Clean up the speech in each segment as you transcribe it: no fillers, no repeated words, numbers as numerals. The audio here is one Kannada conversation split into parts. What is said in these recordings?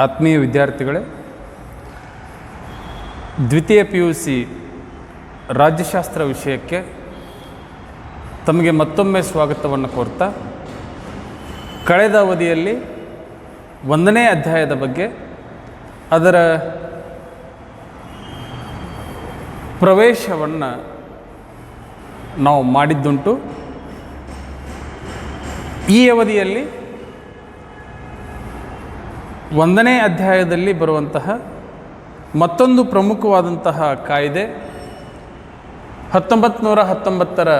ಆತ್ಮೀಯ ವಿದ್ಯಾರ್ಥಿಗಳೇ, ದ್ವಿತೀಯ PUC ರಾಜ್ಯಶಾಸ್ತ್ರ ವಿಷಯಕ್ಕೆ ತಮಗೆ ಮತ್ತೊಮ್ಮೆ ಸ್ವಾಗತವನ್ನು ಕೋರ್ತಾ, ಕಳೆದ ಅವಧಿಯಲ್ಲಿ 1ನೇ ಅಧ್ಯಾಯದ ಬಗ್ಗೆ ಅದರ ಪ್ರವೇಶವನ್ನು ನಾವು ಮಾಡಿದ್ದುಂಟು. ಈ ಅವಧಿಯಲ್ಲಿ 1ನೇ ಅಧ್ಯಾಯದಲ್ಲಿ ಬರುವಂತಹ ಮತ್ತೊಂದು ಪ್ರಮುಖವಾದಂತಹ ಕಾಯ್ದೆ 1919ರ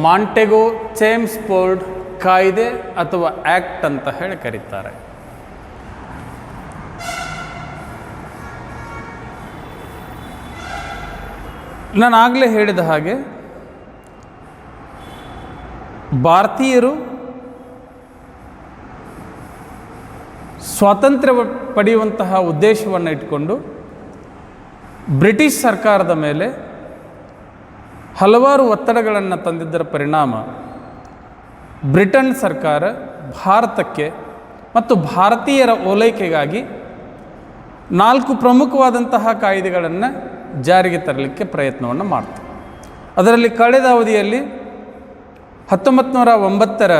ಮಾಂಟೆಗೋ ಚೇಮ್ಸ್ಫೋರ್ಡ್ ಕಾಯ್ದೆ ಅಥವಾ ಆ್ಯಕ್ಟ್ ಅಂತ ಹೇಳಿ ಕರೀತಾರೆ. ನಾನು ಆಗಲೇ ಹೇಳಿದ ಹಾಗೆ ಭಾರತೀಯರು ಸ್ವಾತಂತ್ರ್ಯ ಪಡೆಯುವಂತಹ ಉದ್ದೇಶವನ್ನು ಇಟ್ಕೊಂಡು ಬ್ರಿಟಿಷ್ ಸರ್ಕಾರದ ಮೇಲೆ ಹಲವಾರು ಒತ್ತಡಗಳನ್ನು ತಂದಿದ್ದರ ಪರಿಣಾಮ ಬ್ರಿಟನ್ ಸರ್ಕಾರ ಭಾರತಕ್ಕೆ ಮತ್ತು ಭಾರತೀಯರ ಓಲೈಕೆಗಾಗಿ 4 ಪ್ರಮುಖವಾದಂತಹ ಕಾಯ್ದೆಗಳನ್ನು ಜಾರಿಗೆ ತರಲಿಕ್ಕೆ ಪ್ರಯತ್ನವನ್ನು ಮಾಡ್ತು. ಅದರಲ್ಲಿ ಕಳೆದ ಅವಧಿಯಲ್ಲಿ 1909ರ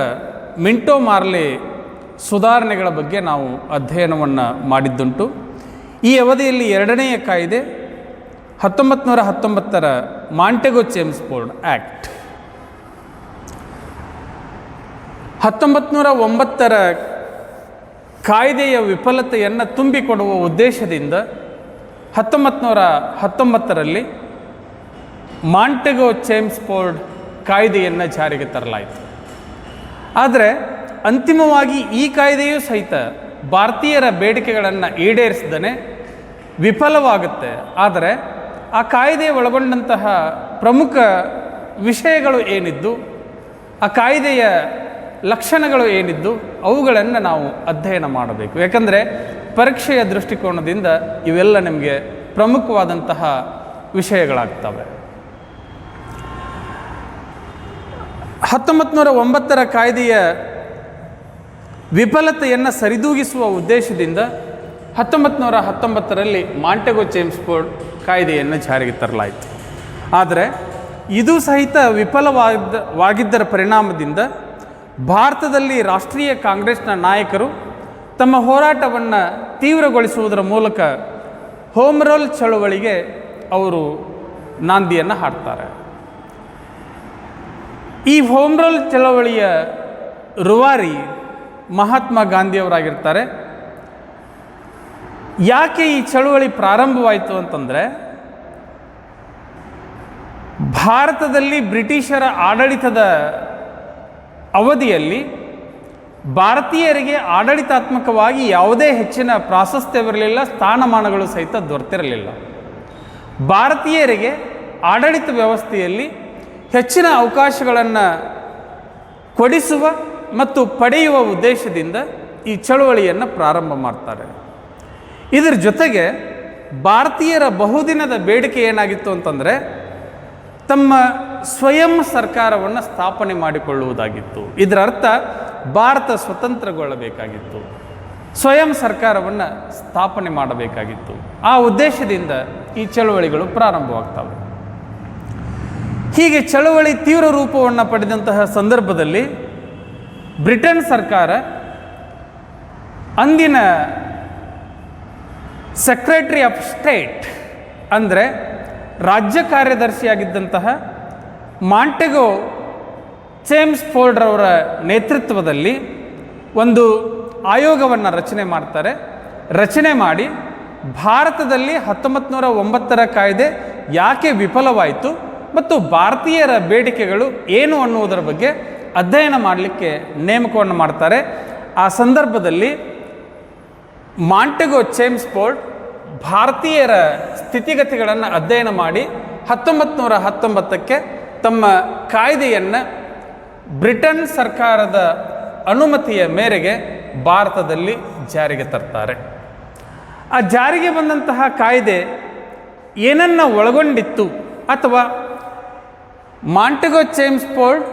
ಮಿಂಟೋ ಮಾರ್ಲೆ ಸುಧಾರಣೆಗಳ ಬಗ್ಗೆ ನಾವು ಅಧ್ಯಯನವನ್ನು ಮಾಡಿದ್ದುಂಟು. ಈ ಅವಧಿಯಲ್ಲಿ 2ನೆಯ ಕಾಯ್ದೆ 1919ರ ಮಾಂಟೆಗೋ ಚೇಮ್ಸ್ಫೋರ್ಡ್ ಆ್ಯಕ್ಟ್. 1909ರ ಕಾಯ್ದೆಯ ವಿಫಲತೆಯನ್ನು ತುಂಬಿಕೊಡುವ ಉದ್ದೇಶದಿಂದ 1919ರಲ್ಲಿ ಮಾಂಟೆಗೋ ಚೇಮ್ಸ್ಫೋರ್ಡ್ ಕಾಯ್ದೆಯನ್ನು ಜಾರಿಗೆ ತರಲಾಯಿತು. ಆದರೆ ಅಂತಿಮವಾಗಿ ಈ ಕಾಯ್ದೆಯೂ ಸಹಿತ ಭಾರತೀಯರ ಬೇಡಿಕೆಗಳನ್ನು ಈಡೇರಿಸದೇ ವಿಫಲವಾಗುತ್ತೆ. ಆದರೆ ಆ ಕಾಯ್ದೆ ಒಳಗೊಂಡಂತಹ ಪ್ರಮುಖ ವಿಷಯಗಳು ಏನಿದ್ದು, ಆ ಕಾಯ್ದೆಯ ಲಕ್ಷಣಗಳು ಏನಿದ್ದು, ಅವುಗಳನ್ನು ನಾವು ಅಧ್ಯಯನ ಮಾಡಬೇಕು. ಯಾಕಂದರೆ ಪರೀಕ್ಷೆಯ ದೃಷ್ಟಿಕೋನದಿಂದ ಇವೆಲ್ಲ ನಿಮಗೆ ಪ್ರಮುಖವಾದಂತಹ ವಿಷಯಗಳಾಗ್ತವೆ. 1909ರ ಕಾಯ್ದೆಯ ವಿಫಲತೆಯನ್ನು ಸರಿದೂಗಿಸುವ ಉದ್ದೇಶದಿಂದ 1919ರಲ್ಲಿ ಮಾಂಟೆಗೋ ಚೇಮ್ಸ್ಫೋರ್ಡ್ ಕಾಯ್ದೆಯನ್ನು ಜಾರಿಗೆ ತರಲಾಯಿತು. ಆದರೆ ಇದು ಸಹಿತ ವಿಫಲವಾಗಿದ್ದರ ಪರಿಣಾಮದಿಂದ ಭಾರತದಲ್ಲಿ ರಾಷ್ಟ್ರೀಯ ಕಾಂಗ್ರೆಸ್ನ ನಾಯಕರು ತಮ್ಮ ಹೋರಾಟವನ್ನು ತೀವ್ರಗೊಳಿಸುವುದರ ಮೂಲಕ ಹೋಮ್ ರೂಲ್ ಚಳುವಳಿಗೆ ಅವರು ನಾಂದಿಯನ್ನು ಹಾಡ್ತಾರೆ. ಈ ಹೋಮ್ ರೂಲ್ ಚಳವಳಿಯ ರೂವಾರಿ ಮಹಾತ್ಮ ಗಾಂಧಿಯವರಾಗಿರ್ತಾರೆ. ಯಾಕೆ ಈ ಚಳುವಳಿ ಪ್ರಾರಂಭವಾಯಿತು ಅಂತಂದರೆ, ಭಾರತದಲ್ಲಿ ಬ್ರಿಟಿಷರ ಆಡಳಿತದ ಅವಧಿಯಲ್ಲಿ ಭಾರತೀಯರಿಗೆ ಆಡಳಿತಾತ್ಮಕವಾಗಿ ಯಾವುದೇ ಹೆಚ್ಚಿನ ಪ್ರಾಶಸ್ತ್ಯವಿರಲಿಲ್ಲ, ಸ್ಥಾನಮಾನಗಳು ಸಹಿತ ದೊರೆತಿರಲಿಲ್ಲ. ಭಾರತೀಯರಿಗೆ ಆಡಳಿತ ವ್ಯವಸ್ಥೆಯಲ್ಲಿ ಹೆಚ್ಚಿನ ಅವಕಾಶಗಳನ್ನು ಕೊಡಿಸುವ ಮತ್ತು ಪಡೆಯುವ ಉದ್ದೇಶದಿಂದ ಈ ಚಳುವಳಿಯನ್ನು ಪ್ರಾರಂಭ ಮಾಡ್ತಾರೆ. ಇದರ ಜೊತೆಗೆ ಭಾರತೀಯರ ಬಹುದಿನದ ಬೇಡಿಕೆ ಏನಾಗಿತ್ತು ಅಂತಂದರೆ, ತಮ್ಮ ಸ್ವಯಂ ಸರ್ಕಾರವನ್ನು ಸ್ಥಾಪನೆ ಮಾಡಿಕೊಳ್ಳುವುದಾಗಿತ್ತು. ಇದರ ಅರ್ಥ ಭಾರತ ಸ್ವತಂತ್ರಗೊಳ್ಳಬೇಕಾಗಿತ್ತು, ಸ್ವಯಂ ಸರ್ಕಾರವನ್ನು ಸ್ಥಾಪನೆ ಮಾಡಬೇಕಾಗಿತ್ತು. ಆ ಉದ್ದೇಶದಿಂದ ಈ ಚಳುವಳಿಗಳು ಪ್ರಾರಂಭವಾಗ್ತವೆ. ಹೀಗೆ ಚಳುವಳಿ ತೀವ್ರ ರೂಪವನ್ನು ಪಡೆದಂತಹ ಸಂದರ್ಭದಲ್ಲಿ ಬ್ರಿಟನ್ ಸರ್ಕಾರ ಅಂದಿನ ಸೆಕ್ರೆಟರಿ ಆಫ್ ಸ್ಟೇಟ್ ಅಂದರೆ ರಾಜ್ಯ ಕಾರ್ಯದರ್ಶಿಯಾಗಿದ್ದಂತಹ ಮಾಂಟೆಗೋ ಚೇಮ್ಸ್ಫೋರ್ಡ್ರವರ ನೇತೃತ್ವದಲ್ಲಿ ಒಂದು ಆಯೋಗವನ್ನು ರಚನೆ ಮಾಡಿ ಭಾರತದಲ್ಲಿ 1909ರ ಕಾಯ್ದೆ ಯಾಕೆ ವಿಫಲವಾಯಿತು ಮತ್ತು ಭಾರತೀಯರ ಬೇಡಿಕೆಗಳು ಏನು ಅನ್ನುವುದರ ಬಗ್ಗೆ ಅಧ್ಯಯನ ಮಾಡಲಿಕ್ಕೆ ನೇಮಕವನ್ನು ಮಾಡ್ತಾರೆ. ಆ ಸಂದರ್ಭದಲ್ಲಿ ಮಾಂಟೆಗೋ ಚೇಮ್ಸ್ಫೋರ್ಡ್ ಭಾರತೀಯರ ಸ್ಥಿತಿಗತಿಗಳನ್ನು ಅಧ್ಯಯನ ಮಾಡಿ 1919ಕ್ಕೆ ತಮ್ಮ ಕಾಯ್ದೆಯನ್ನು ಬ್ರಿಟನ್ ಸರ್ಕಾರದ ಅನುಮತಿಯ ಮೇರೆಗೆ ಭಾರತದಲ್ಲಿ ಜಾರಿಗೆ ತರ್ತಾರೆ. ಆ ಜಾರಿಗೆ ಬಂದಂತಹ ಕಾಯ್ದೆ ಏನನ್ನು ಒಳಗೊಂಡಿತ್ತು ಅಥವಾ ಮಾಂಟೆಗೋ ಚೇಮ್ಸ್ಫೋರ್ಡ್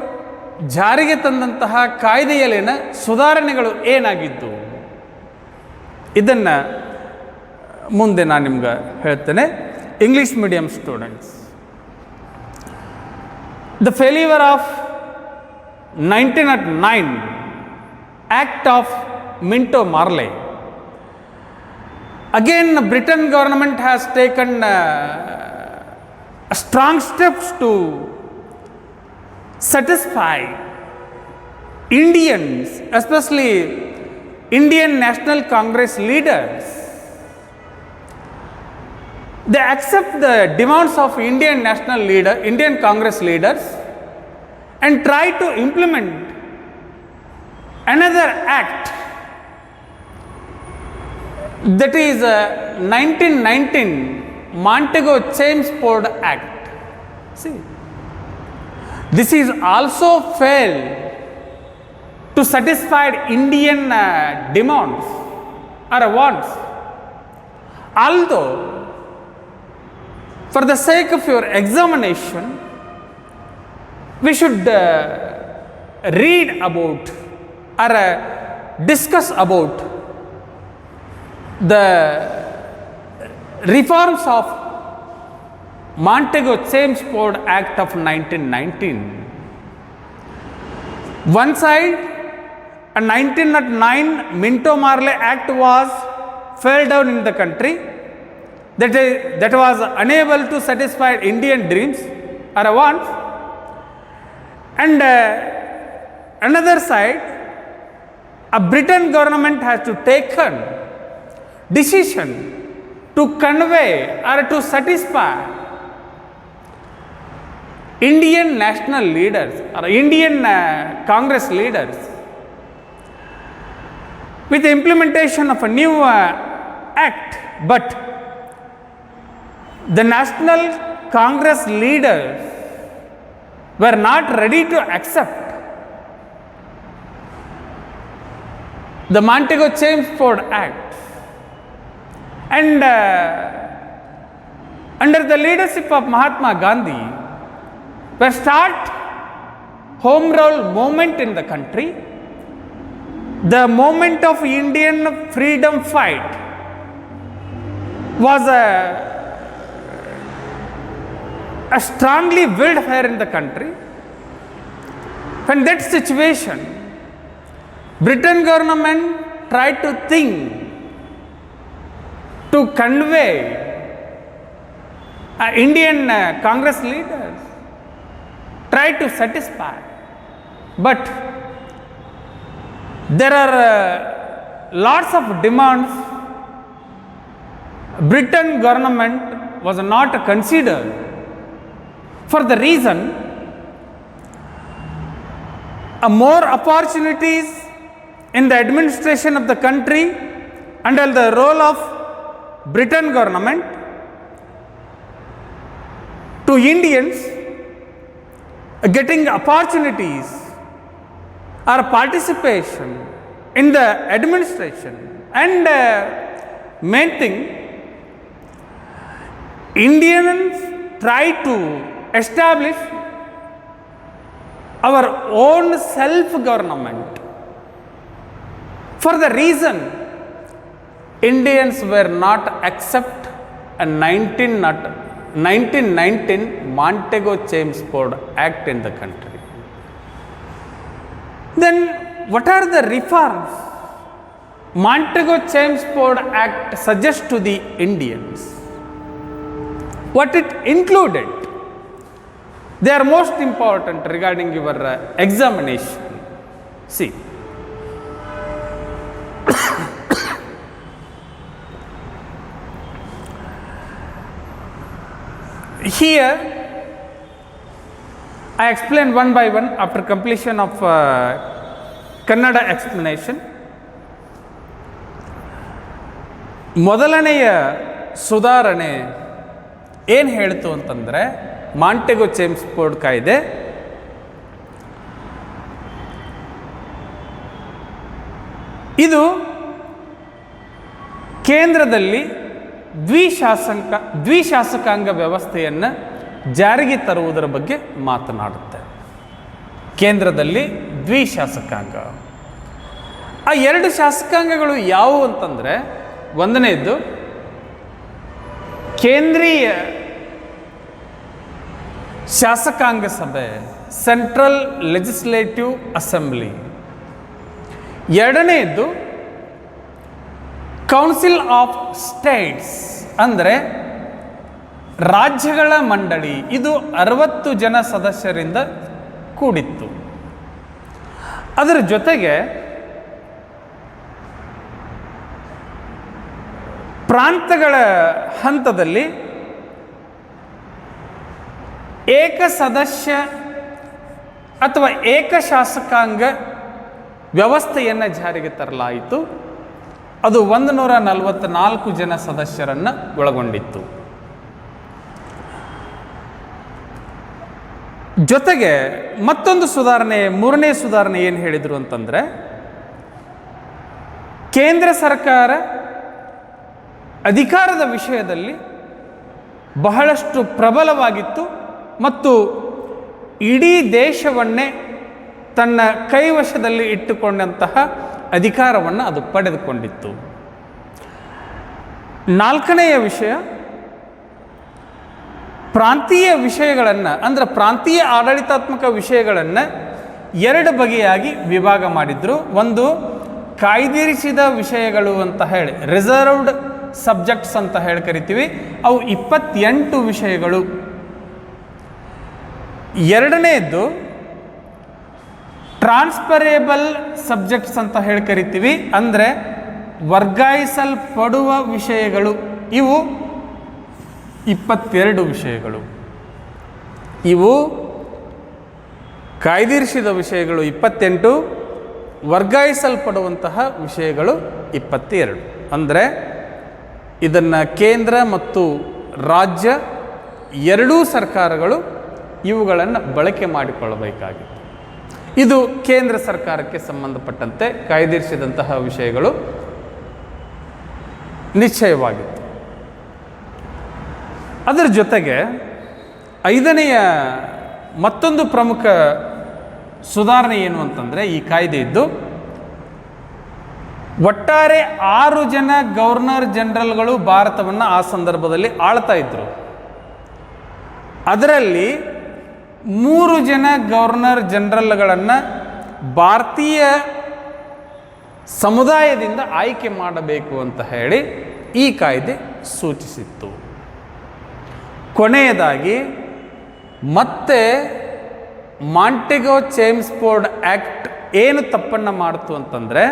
ಜಾರಿಗೆ ತಂದಂತಹ ಕಾಯ್ದೆಯಲ್ಲಿನ ಸುಧಾರಣೆಗಳು ಏನಾಗಿದ್ದು ಇದನ್ನು ಮುಂದೆ ನಾನು ನಿಮ್ಗೆ ಹೇಳ್ತೇನೆ. English medium students, the failure of 1909 Act of Minto Marley. Again, Britain government has taken strong steps to satisfy Indians, especially Indian National Congress leaders. They accept the demands of Indian Congress leaders and try to implement another act, that is 1919 Montego-Chelmsford Act. See, this is also failed to satisfy Indian demands or wants. Although, for the sake of your examination, we should read about or discuss about the reforms of Montego-Chelmsford Act of 1919. One side, a 1909 Minto Marley Act was fell down in the country, that was unable to satisfy Indian dreams or wants, and another side, a Britain government has to take decision to convey or to satisfy Indian national leaders or Indian Congress leaders with the implementation of a new act. But the National Congress leaders were not ready to accept the Montego-Chelmsford Act, and under the leadership of Mahatma Gandhi, were start home rule movement in the country. The moment of Indian freedom fight was a strongly willed here in the country. In that situation, Britain government tried to think to convey Indian Congress leaders, tried to satisfy, but there are lots of demands Britain government was not considered. For the reason, more opportunities in the administration of the country under the role of Britain government to Indians getting opportunities or participation in the administration, and main thing, Indians try to establish our own self-government. For the reason, Indians were not accept a 1919 Montego-Chelmsford Act in the country. Then what are the reforms Montego-Chelmsford Act suggests to the Indians? What it included? They are most important regarding your examination. See, here I explain one by one after completion of Kannada explanation. ಮೊದಲನೆಯ ಸುಧಾರಣೆ ಏನು ಹೇಳ್ತು ಅಂತಂದರೆ, ಮಾಂಟೆಗೊ-ಚೆಮ್ಸ್ಫೋರ್ಡ್ ಕಾಯ್ದೆ ಇದು ಕೇಂದ್ರದಲ್ಲಿ ದ್ವಿಶಾಸಕಾಂಗ ವ್ಯವಸ್ಥೆಯನ್ನು ಜಾರಿಗೆ ತರುವುದರ ಬಗ್ಗೆ ಮಾತನಾಡುತ್ತೆ. ಕೇಂದ್ರದಲ್ಲಿ ದ್ವಿಶಾಸಕಾಂಗ, ಆ ಎರಡು ಶಾಸಕಾಂಗಗಳು ಯಾವುವು ಅಂತಂದರೆ, ಒಂದನೇದ್ದು ಕೇಂದ್ರೀಯ ಶಾಸಕಾಂಗ ಸಭೆ, ಸೆಂಟ್ರಲ್ ಲೆಜಿಸ್ಲೇಟಿವ್ ಅಸೆಂಬ್ಲಿ. ಎರಡನೇದ್ದು ಕೌನ್ಸಿಲ್ ಆಫ್ ಸ್ಟೇಟ್ಸ್, ಅಂದರೆ ರಾಜ್ಯಗಳ ಮಂಡಳಿ. ಇದು 60 ಜನ ಸದಸ್ಯರಿಂದ ಕೂಡಿತ್ತು. ಅದರ ಜೊತೆಗೆ ಪ್ರಾಂತಗಳ ಹಂತದಲ್ಲಿ ಏಕಸದಸ್ಯ ಅಥವಾ ಏಕಶಾಸಕಾಂಗ ವ್ಯವಸ್ಥೆಯನ್ನು ಜಾರಿಗೆ ತರಲಾಯಿತು. ಅದು 144 ಜನ ಸದಸ್ಯರನ್ನು ಒಳಗೊಂಡಿತ್ತು. ಜೊತೆಗೆ ಮತ್ತೊಂದು ಸುಧಾರಣೆ, ಮೂರನೇ ಸುಧಾರಣೆ ಏನು ಹೇಳಿದರು ಅಂತಂದರೆ, ಕೇಂದ್ರ ಸರ್ಕಾರ ಅಧಿಕಾರದ ವಿಷಯದಲ್ಲಿ ಬಹಳಷ್ಟು ಪ್ರಬಲವಾಗಿತ್ತು ಮತ್ತು ಇಡೀ ದೇಶವನ್ನೇ ತನ್ನ ಕೈವಶದಲ್ಲಿ ಇಟ್ಟುಕೊಂಡಂತಹ ಅಧಿಕಾರವನ್ನು ಅದು ಪಡೆದುಕೊಂಡಿತ್ತು. ನಾಲ್ಕನೆಯ ವಿಷಯ, ಪ್ರಾಂತೀಯ ವಿಷಯಗಳನ್ನು, ಅಂದರೆ ಪ್ರಾಂತೀಯ ಆಡಳಿತಾತ್ಮಕ ವಿಷಯಗಳನ್ನು 2 ಬಗೆಯಾಗಿ ವಿಭಾಗ ಮಾಡಿದ್ರು. ಒಂದು ಕಾಯ್ದಿರಿಸಿದ ವಿಷಯಗಳು ಅಂತ ಹೇಳಿ, ರಿಸರ್ವ್ಡ್ ಸಬ್ಜೆಕ್ಟ್ಸ್ ಅಂತ ಹೇಳಿ ಕರಿತೀವಿ, ಅವು 28 ವಿಷಯಗಳು. ಎರಡನೇದ್ದು ಟ್ರಾನ್ಸ್ಫರೇಬಲ್ ಸಬ್ಜೆಕ್ಟ್ಸ್ ಅಂತ ಹೇಳಿ ಕರಿತೀವಿ, ಅಂದರೆ ವರ್ಗಾಯಿಸಲ್ಪಡುವ ವಿಷಯಗಳು. ಇವು 22 ವಿಷಯಗಳು. ಇವು ಕಾಯ್ದಿರಿಸಿದ ವಿಷಯಗಳು 28, ವರ್ಗಾಯಿಸಲ್ಪಡುವಂತಹ ವಿಷಯಗಳು 22. ಅಂದರೆ ಇದನ್ನು ಕೇಂದ್ರ ಮತ್ತು ರಾಜ್ಯ ಎರಡೂ ಸರ್ಕಾರಗಳು ಇವುಗಳನ್ನು ಬಳಕೆ ಮಾಡಿಕೊಳ್ಳಬೇಕಾಗಿತ್ತು. ಇದು ಕೇಂದ್ರ ಸರ್ಕಾರಕ್ಕೆ ಸಂಬಂಧಪಟ್ಟಂತೆ ಕಾಯ್ದಿರಿಸಿದಂತಹ ವಿಷಯಗಳು ನಿಶ್ಚಯವಾಗಿತ್ತು. ಅದರ ಜೊತೆಗೆ 5ನೆಯ ಮತ್ತೊಂದು ಪ್ರಮುಖ ಸುಧಾರಣೆ ಏನು ಅಂತಂದರೆ, ಈ ಕಾಯ್ದೆಯಿದ್ದು ಒಟ್ಟಾರೆ 6 ಜನ ಗವರ್ನರ್ ಜನರಲ್ಗಳು ಭಾರತವನ್ನು ಆ ಸಂದರ್ಭದಲ್ಲಿ ಆಳ್ತಾ ಇದ್ದರು. ಅದರಲ್ಲಿ 3 ಜನ ಗವರ್ನರ್ ಜನರಲ್ಗಳನ್ನು ಭಾರತೀಯ ಸಮುದಾಯದಿಂದ ಆಯ್ಕೆ ಮಾಡಬೇಕು ಅಂತ ಹೇಳಿ ಈ ಕಾಯ್ದೆ ಸೂಚಿಸಿತ್ತು. ಕೊನೆಯದಾಗಿ ಮತ್ತೆ ಮಾಂಟೆಗೋ ಚೇಮ್ಸ್ಫೋರ್ಡ್ ಆ್ಯಕ್ಟ್ ಏನು ತಪ್ಪನ್ನು ಮಾಡಿತು ಅಂತಂದರೆ,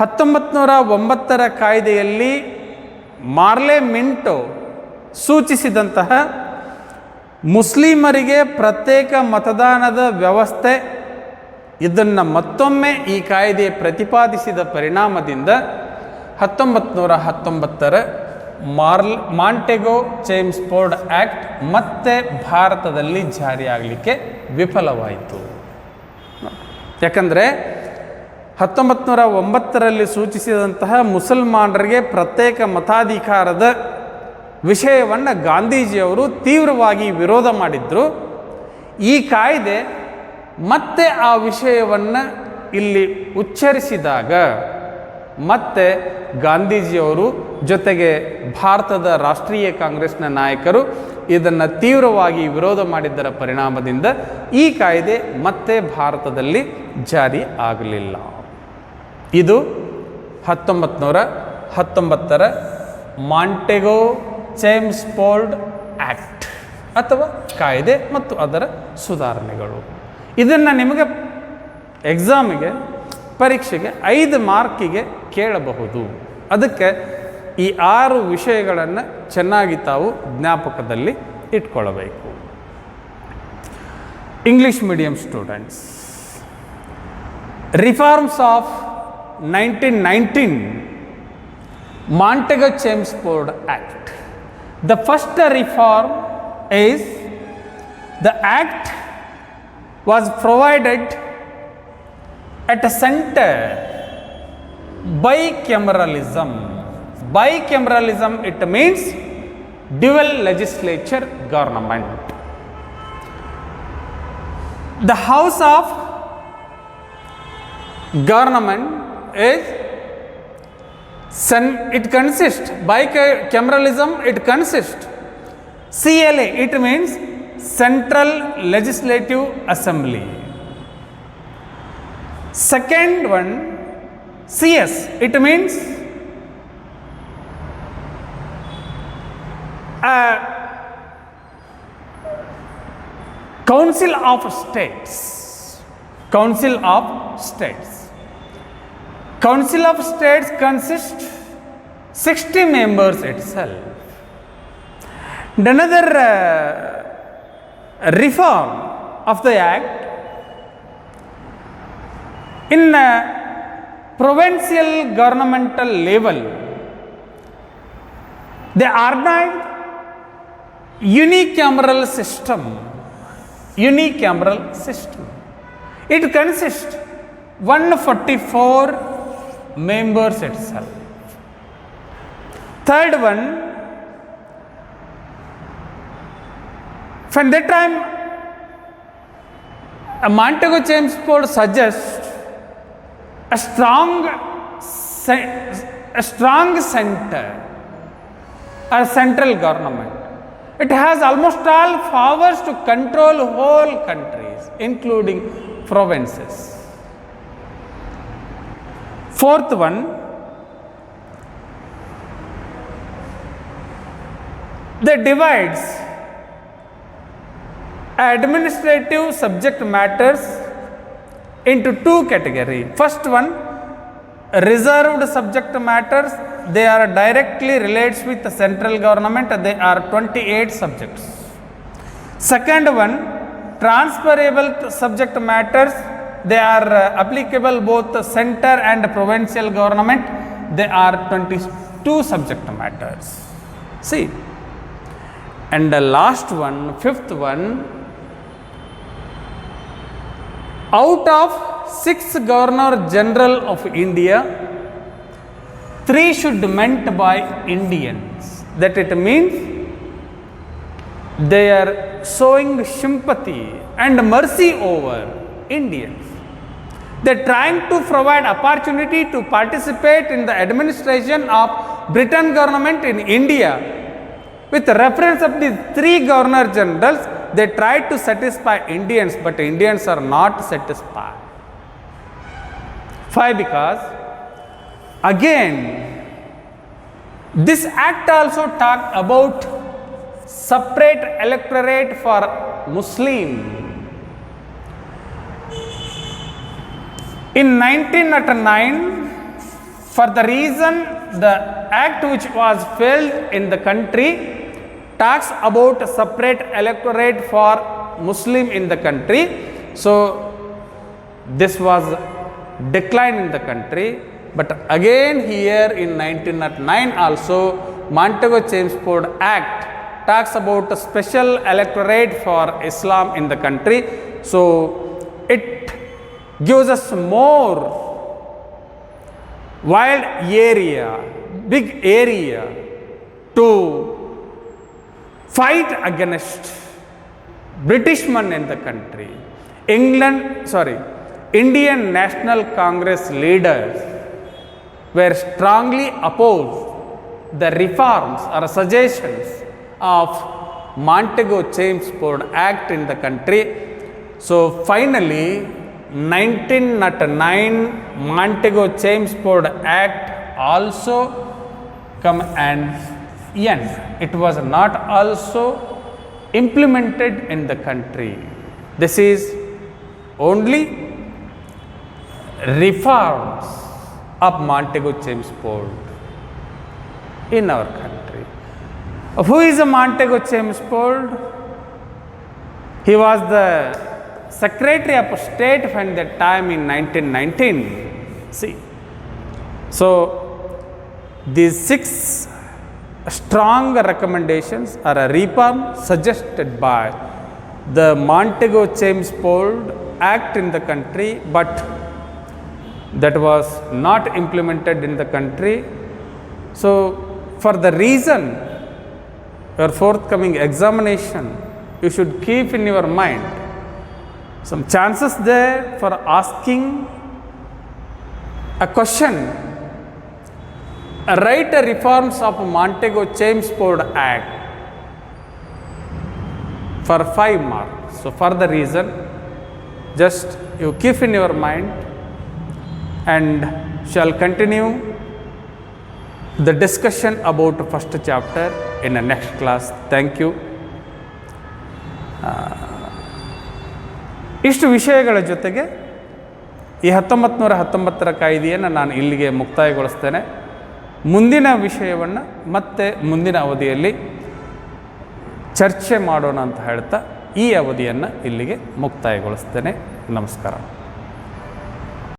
1909ರ ಕಾಯ್ದೆಯಲ್ಲಿ ಮಾರ್ಲೆ ಮಿಂಟೋ ಸೂಚಿಸಿದಂತಹ ಮುಸ್ಲಿಮರಿಗೆ ಪ್ರತ್ಯೇಕ ಮತದಾನದ ವ್ಯವಸ್ಥೆ, ಇದನ್ನು ಮತ್ತೊಮ್ಮೆ ಈ ಕಾಯ್ದೆ ಪ್ರತಿಪಾದಿಸಿದ ಪರಿಣಾಮದಿಂದ 1919ರ ಮಾಂಟೆಗೋ ಚೇಮ್ಸ್ಫೋರ್ಡ್ ಆ್ಯಕ್ಟ್ ಮತ್ತೆ ಭಾರತದಲ್ಲಿ ಜಾರಿಯಾಗಲಿಕ್ಕೆ ವಿಫಲವಾಯಿತು. ಯಾಕಂದರೆ 1909ರಲ್ಲಿ ಸೂಚಿಸಿದಂತಹ ಮುಸಲ್ಮಾನರಿಗೆ ಪ್ರತ್ಯೇಕ ಮತಾಧಿಕಾರದ ವಿಷಯವನ್ನು ಗಾಂಧೀಜಿಯವರು ತೀವ್ರವಾಗಿ ವಿರೋಧ ಮಾಡಿದ್ರು. ಈ ಕಾಯ್ದೆ ಮತ್ತೆ ಆ ವಿಷಯವನ್ನು ಇಲ್ಲಿ ಉಚ್ಚರಿಸಿದಾಗ ಮತ್ತೆ ಗಾಂಧೀಜಿಯವರು ಜೊತೆಗೆ ಭಾರತದ ರಾಷ್ಟ್ರೀಯ ಕಾಂಗ್ರೆಸ್ನ ನಾಯಕರು ಇದನ್ನು ತೀವ್ರವಾಗಿ ವಿರೋಧ ಮಾಡಿದ್ದರ ಪರಿಣಾಮದಿಂದ ಈ ಕಾಯ್ದೆ ಮತ್ತೆ ಭಾರತದಲ್ಲಿ ಜಾರಿ ಆಗಲಿಲ್ಲ. ಇದು 1919ರ ಮಾಂಟೆಗೋ ಚೇಮ್ಸ್ಫೋರ್ಡ್ ಆ್ಯಕ್ಟ್ ಅಥವಾ ಕಾಯ್ದೆ ಮತ್ತು ಅದರ ಸುಧಾರಣೆಗಳು. ಇದನ್ನು ನಿಮಗೆ ಎಕ್ಸಾಮಿಗೆ, ಪರೀಕ್ಷೆಗೆ 5 ಮಾರ್ಕಿಗೆ ಕೇಳಬಹುದು. ಅದಕ್ಕೆ ಈ 6 ವಿಷಯಗಳನ್ನು ಚೆನ್ನಾಗಿ ತಾವು ಜ್ಞಾಪಕದಲ್ಲಿ ಇಟ್ಕೊಳ್ಳಬೇಕು. English medium students, reforms of 1919 Montego Chelmsford Act. The first reform is the act was provided at a center bicameralism. Bicameralism, it means dual legislature government. The House of Government is It consists, bicameralism, it consists. CLA, it means Central Legislative Assembly. Second one, CS, it means Council of States. Council of States. Council of States consists 60 members itself. And another reform of the Act, in provincial governmental level, they ordained unicameral system. Unicameral system. It consists 144 members itself. Third one, from that time, Montego Chelmsford suggests a strong center or central government. It has almost all powers to control whole countries, including provinces. Fourth one, they divides administrative subject matters into two categories. First one, reserved subject matters, they are directly relates with the central government, they are 28 subjects. Second one, transferable subject matters, they are applicable both the center and provincial government, they are 22 subject matters. See, and the last one, fifth one, out of 6 Governor General of India, 3 should be meant by Indians. That it means they are showing sympathy and mercy over Indians. They are trying to provide opportunity to participate in the administration of Britain government in India. With reference of these 3 Governor Generals, they tried to satisfy Indians, but Indians are not satisfied. Why? Because again, this act also talked about separate electorate for Muslim. In 1909, for the reason the act which was failed in the country talks about a separate electorate for Muslim in the country. So this was decline in the country. But again here in 1909 also, Montego Chelmsford Act talks about a special electorate for Islam in the country. So it gives us more wide area, big area to fight against Britishmen in the country. Indian National Congress leaders were strongly opposed the reforms or suggestions of Montego Chelmsford Act in the country. So finally, 1909 Montego Chelmsford Act also come and end. It was not also implemented in the country. This is only reforms of Montego Chelmsford in our country. Who is Montego Chelmsford? He was the Secretary of State from that time in 1919. See, so these 6 strong recommendations are a reform suggested by the Montego Chelmsford Act in the country, but that was not implemented in the country. So for the reason your forthcoming examination, you should keep in your mind some chances there for asking a question write a reforms of Montego Chelmsford Act for 5 marks. So for the reason, just you keep in your mind and shall continue the discussion about first chapter in the next class. Thank you. ಇಷ್ಟು ವಿಷಯಗಳ ಜೊತೆಗೆ ಈ 1919ರ ಕಾಯ್ದೆಯನ್ನು ನಾನು ಇಲ್ಲಿಗೆ ಮುಕ್ತಾಯಗೊಳಿಸ್ತೇನೆ. ಮುಂದಿನ ವಿಷಯವನ್ನು ಮತ್ತೆ ಮುಂದಿನ ಅವಧಿಯಲ್ಲಿ ಚರ್ಚೆ ಮಾಡೋಣ ಅಂತ ಹೇಳ್ತಾ ಈ ಅವಧಿಯನ್ನು ಇಲ್ಲಿಗೆ ಮುಕ್ತಾಯಗೊಳಿಸ್ತೇನೆ. ನಮಸ್ಕಾರ.